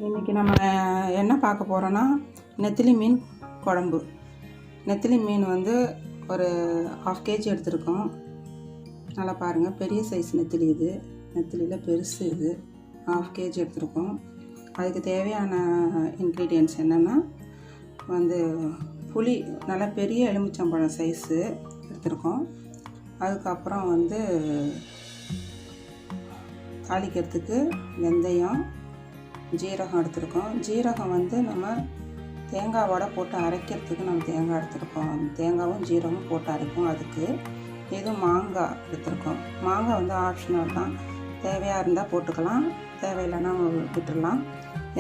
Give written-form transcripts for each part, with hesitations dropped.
இன்றைக்கி நம்ம என்ன பார்க்க போகிறோன்னா நெத்திலி மீன் குழம்பு. நெத்திலி மீன் வந்து ஒரு 1/2 kg எடுத்துருக்கோம். நல்லா பாருங்கள், பெரிய சைஸ் நெத்திலி இது. நெத்திலியில் பெருசு இது. 1/2 kg எடுத்துருக்கோம். அதுக்கு தேவையான இன்க்ரீடியன்ட்ஸ் என்னென்னா வந்து புளி, நல்லா பெரிய எலுமிச்சம்பழம் சைஸு எடுத்துருக்கோம். அதுக்கப்புறம் வந்து தாளிக்கிறதுக்கு வெந்தயம், ஜீரகம் எடுத்துருக்கோம். ஜீரகம் வந்து நம்ம தேங்காவோட போட்டு அரைக்கிறதுக்கு நம்ம தேங்காய் எடுத்துருக்கோம். தேங்காவும் ஜீரகமும் போட்டு அரைப்போம். அதுக்கு இது மாங்காய் எடுத்துருக்கோம். மாங்காய் வந்து ஆப்ஷனல் தான், தேவையாக இருந்தால் போட்டுக்கலாம், தேவையில்லைன்னா விட்டுடலாம்.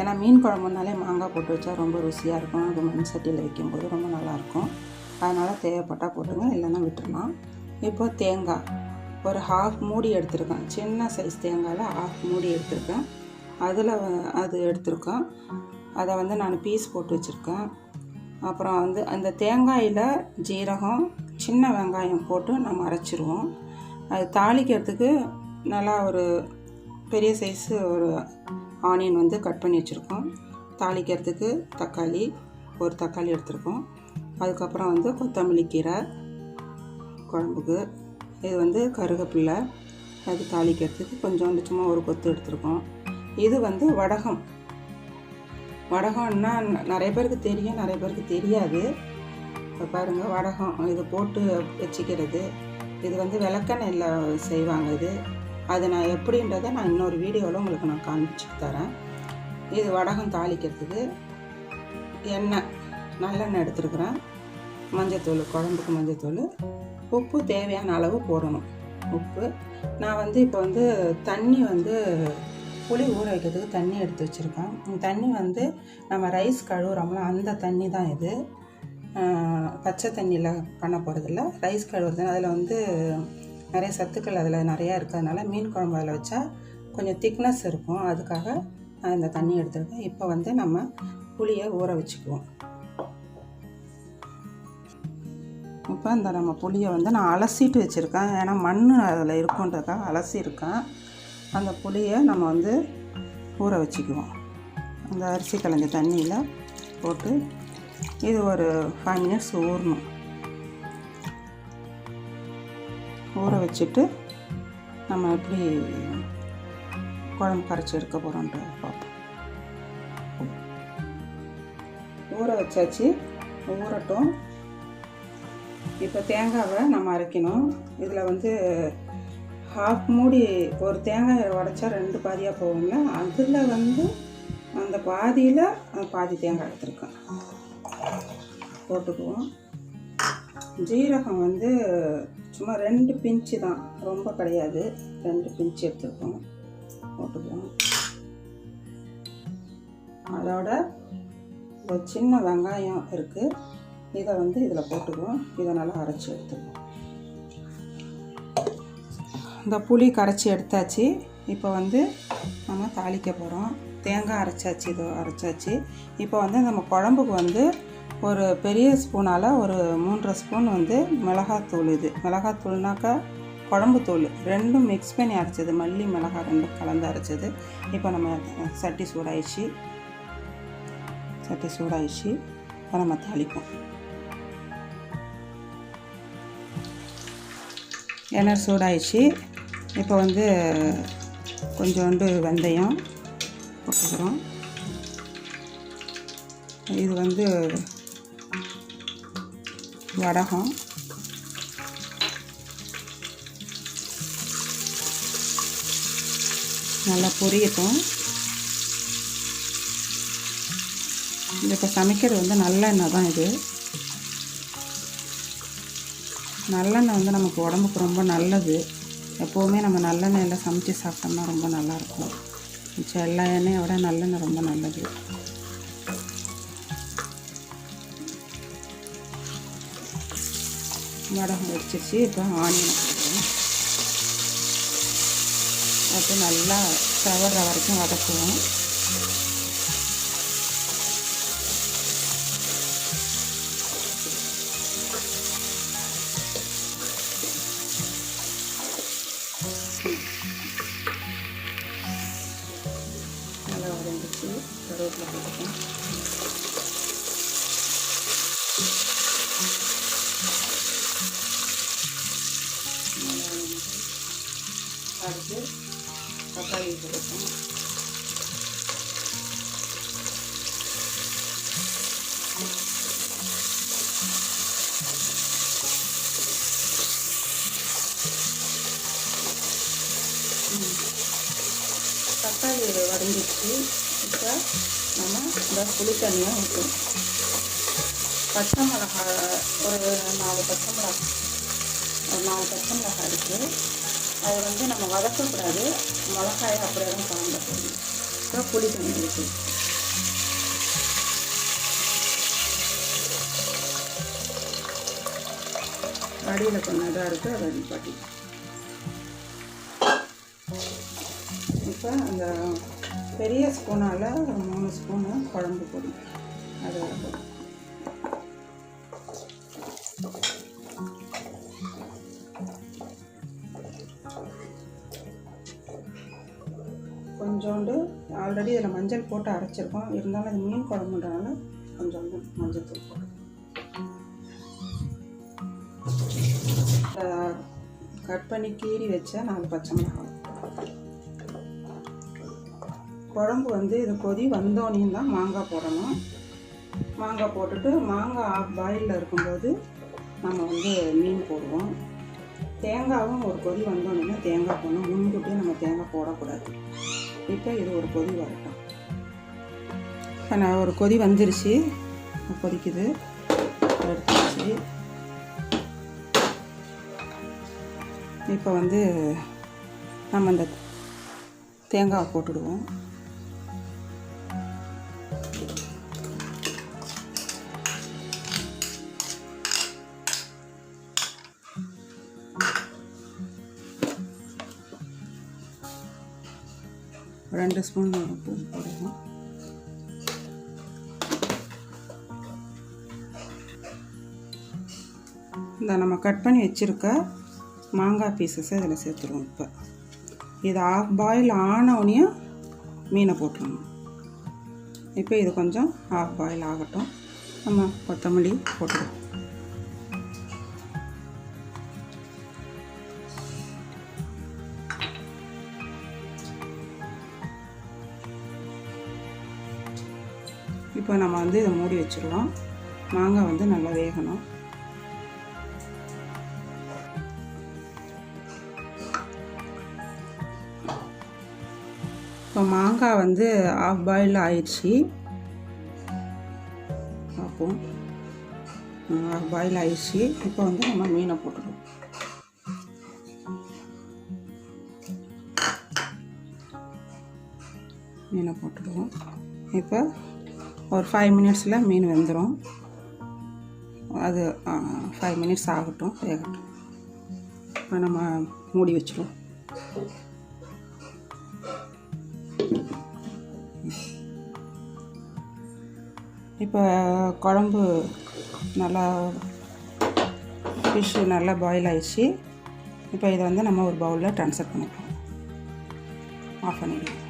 ஏன்னா மீன் குழம்புனாலே மாங்காய் போட்டு வச்சா ரொம்ப ருசியாக இருக்கும். அது மண் சட்டியில் வைக்கும்போது ரொம்ப நல்லாயிருக்கும். அதனால் தேவைப்பட்டால் போட்டுங்க, இல்லைன்னா விட்டுடலாம். இப்போ தேங்காய் ஒரு 1/2 மூடி எடுத்துருக்கேன். சின்ன சைஸ் தேங்காயில் 1/2 மூடி எடுத்துருக்கேன். அது எடுத்துருக்கேன். அதை வந்து நான் பீஸ் போட்டு வச்சுருக்கேன். அப்புறம் வந்து அந்த தேங்காயில் ஜீரகம், சின்ன வெங்காயம் போட்டு நம்ம அரைச்சிருவோம். அது தாளிக்கிறதுக்கு நல்லா ஒரு பெரிய சைஸு ஒரு ஆனியன் வந்து கட் பண்ணி வச்சுருக்கோம். தாளிக்கிறதுக்கு தக்காளி, ஒரு தக்காளி எடுத்துருக்கோம். அதுக்கப்புறம் வந்து கொத்தமல்லி கீரை குழம்புக்கு, இது வந்து கருவேப்பிலை, அது தாளிக்கிறதுக்கு கொஞ்சோண்டு சும்மா ஒரு கொத்து எடுத்துருக்கோம். இது வந்து வடகம். வடகம்னா நிறைய பேருக்கு தெரியும், நிறைய பேருக்கு தெரியாது. இப்போ பாருங்கள், வடகம் இது போட்டு வச்சுக்கிறது. இது வந்து விளக்கெண்ணெயில் செய்வாங்க. அது நான் எப்படின்றத நான் இன்னொரு வீடியோவில் உங்களுக்கு நான் காமிச்சு தரேன். இது வடகம் தாளிக்கிறதுக்கு எண்ணெய், நல்லெண்ணெய் எடுத்துருக்குறேன். மஞ்சத்தூள், குழம்புக்கு மஞ்சத்தூள், உப்பு தேவையான அளவு போடணும். உப்பு நான் வந்து இப்போ வந்து தண்ணி வந்து புளி ஊற வைக்கிறதுக்கு தண்ணி எடுத்து வச்சுருக்கேன். தண்ணி வந்து நம்ம ரைஸ் கழுவுறோம்ல, அந்த தண்ணி தான் இது. பச்சை தண்ணியில் பண்ண போகிறதில்ல, ரைஸ் கழுவுறது. அதில் வந்து நிறைய சத்துக்கள் அதில் நிறையா இருக்கிறதுனால மீன் குழம்பு அதில் வச்சா கொஞ்சம் திக்னஸ் இருக்கும். அதுக்காக நான் இந்த தண்ணி எடுத்துருக்கேன். இப்போ வந்து நம்ம புளியை ஊற வச்சுக்குவோம். இப்போ இந்த நம்ம புளியை வந்து நான் அலசிட்டு வச்சுருக்கேன். ஏன்னா மண் அதில் இருக்குன்றதுக்காக அலசியிருக்கேன். அந்த புளியை நம்ம வந்து ஊற வச்சுக்குவோம். அந்த அரிசி களைஞ்ச தண்ணியில் போட்டு இது ஒரு 5 minutes ஊறணும். ஊற வச்சுட்டு நம்ம எப்படி குழம்பு கரைச்சி எடுக்க போகிறோன்றது பார்ப்போம். ஊற வச்சாச்சு, ஊறட்டும். இப்போ தேங்காவை நம்ம அரைக்கணும். இதில் வந்து 1/2 மூடி, ஒரு தேங்காயை உடைச்சா 2 பாதியாக போகும்ல, அதில் வந்து அந்த பாதியில் பாதி தேங்காய் எடுத்துருக்கேன். போட்டுக்குவோம். ஜீரகம் வந்து சும்மா 2 பிஞ்சு தான், ரொம்ப கிடையாது, 2 பிஞ்சு எடுத்துருக்கோம். போட்டுக்குவோம். அதோட ஒரு சின்ன வெங்காயம் இருக்குது, இதை வந்து இதில் போட்டுக்குவோம். இதை நல்லா அரைச்சி எடுத்துக்குவோம். இந்த புளி கரைச்சி எடுத்தாச்சு. இப்போ வந்து நம்ம தாளிக்க போகிறோம். தேங்காய் அரைச்சாச்சு, இதோ அரைச்சாச்சு. இப்போ வந்து நம்ம குழம்புக்கு வந்து ஒரு பெரிய ஸ்பூனால் ஒரு 3.5 ஸ்பூன் வந்து மிளகாத்தூள். இது மிளகாத்தூள்னாக்கா குழம்பு தூள், ரெண்டும் மிக்ஸ் பண்ணி அரைச்சது. மல்லி மிளகாய் ரெண்டும் கலந்து அரைச்சது. இப்போ நம்ம சட்டி சூடாயிடுச்சு. இப்போ நம்ம தாளிப்போம். எண்ணெய் சூடாயிடுச்சு. இப்போ வந்து கொஞ்சோண்டு வெந்தயம் போட்டுக்கிறோம். இது வந்து வடகம், நல்லா பொரியட்டும். இது இப்போ சமைக்கிறது வந்து நல்லெண்ணெய் தான். இது நல்லெண்ணெய் வந்து நமக்கு உடம்புக்கு ரொம்ப நல்லது. எப்போவுமே நம்ம நல்லெண்ணெயில் சமைச்சு சாப்பிட்டோம்னா ரொம்ப நல்லாயிருக்கும். மிச்சம் எல்லா எண்ணெயை விட நல்லெண்ணெய் ரொம்ப நல்லது. வடகம் வச்சிருச்சு. இப்போ ஆனியனை போடுவோம். அது நல்லா தவறுற வரைக்கும் வதக்குவோம். நல்லா வதங்கிச்சு. வதங்கிடுச்சு. கருவேப்பிலை போட்டுக்கலாம். அடுத்து தக்காளி போட்டுக்கலாம். தக்காளி வதங்கிடுச்சு. இப்போ நம்ம இந்த புளி தண்ணியாக ஊற்றுவோம். பச்சை மிளகாய் ஒரு 4 பச்சை மிளகாய் இருக்குது. அது வந்து நம்ம வதக்கக்கூடாது. மிளகாயை அப்படியே தான் கலந்து போடணும். இப்போ புளி தண்ணி இருக்குது. அடியில் கொஞ்சம் இதாக இருக்குது, அதை நிப்பாட்டி. இப்போ அந்த பெரிய ஸ்பூனால் 3 ஸ்பூனு குழம்பு பொடி அதில் போடும். கொஞ்சோண்டு ஆல்ரெடி இதில் மஞ்சள் போட்டு அரைச்சிருக்கோம். இருந்தாலும் அது மீன் குழம்புன்றனால கொஞ்சோண்டு மஞ்சள் தூள் போடும். கட் பண்ணி கீறி வச்ச 4 பச்சை மிளகாய். குழம்பு வந்து இது கொதி வந்தோடனையும் தான் மாங்காய் போடணும். மாங்காய் போட்டுட்டு மாங்காய் ஆஃப் பாயிலில் இருக்கும்போது நம்ம வந்து மீன் போடுவோம். தேங்காயும் ஒரு கொதி வந்தோடனே தேங்காய் போடணும். முன்கூட்டியே நம்ம தேங்காய் போடக்கூடாது. இப்போ இது ஒரு கொதி வரட்டும். இப்போ நான் ஒரு கொதி வந்துருச்சு, கொதிக்குது, எடுத்துருச்சு. இப்போ வந்து நம்ம இந்த தேங்காவை போட்டுடுவோம். ரெண்டு ஸ்பூன் உப்பு போடுவோம். இந்த நம்ம கட் பண்ணி வச்சுருக்க மாங்காய் பீசஸை இதில் சேர்த்துருவோம். இப்போ இது ஆஃப் பாயில் ஆனவுடனே மீனை போட்டுருணும். இப்போ இது கொஞ்சம் ஆஃப் பாயில் ஆகட்டும். நம்ம கொத்தமல்லி போட்டுருவோம். இப்போ நம்ம வந்து இதை மூடி வச்சிடலாம். மாங்காய் வந்து நல்லா வேகணும். இப்போ மாங்காய் வந்து ஆஃப் பாயில் ஆயிடுச்சு. பார்ப்போம். ஆஃப் பாயில் ஆயிடுச்சு. இப்போ வந்து நம்ம மீனை போட்டுடுவோம். மீனை போட்டுடுவோம். இப்போ ஒரு 5 மினிட்ஸில் மீன் வெந்துடும். அது 5 மினிட்ஸ் ஆகட்டும், வேகட்டும். இப்போ நம்ம மூடி வச்சிடுவோம். இப்போ குழம்பு நல்லா ஃபிஷ்ஷு நல்லா பாயில் ஆயிடுச்சு. இப்போ இதை வந்து நம்ம ஒரு பவுலில் ட்ரான்ஸ்ஃபர் பண்ணிப்போம். ஆஃப் பண்ணிடுவோம்.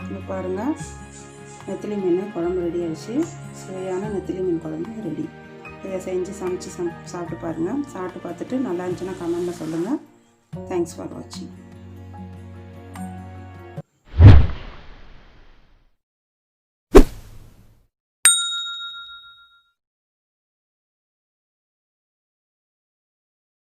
இப்போ பாருங்கள், நெத்திலி மீன் குழம்பு ரெடி ஆகிடுச்சு. சுவையான நெத்திலி மீன் குழம்பு ரெடி. இதை செஞ்சு சமைச்சு சாப்பிட்டு பாருங்கள். சாப்பிட்டு பார்த்துட்டு நல்லா இருந்துச்சுன்னா கமெண்டில் சொல்லுங்கள். தேங்க்ஸ் ஃபார் வாட்சிங்.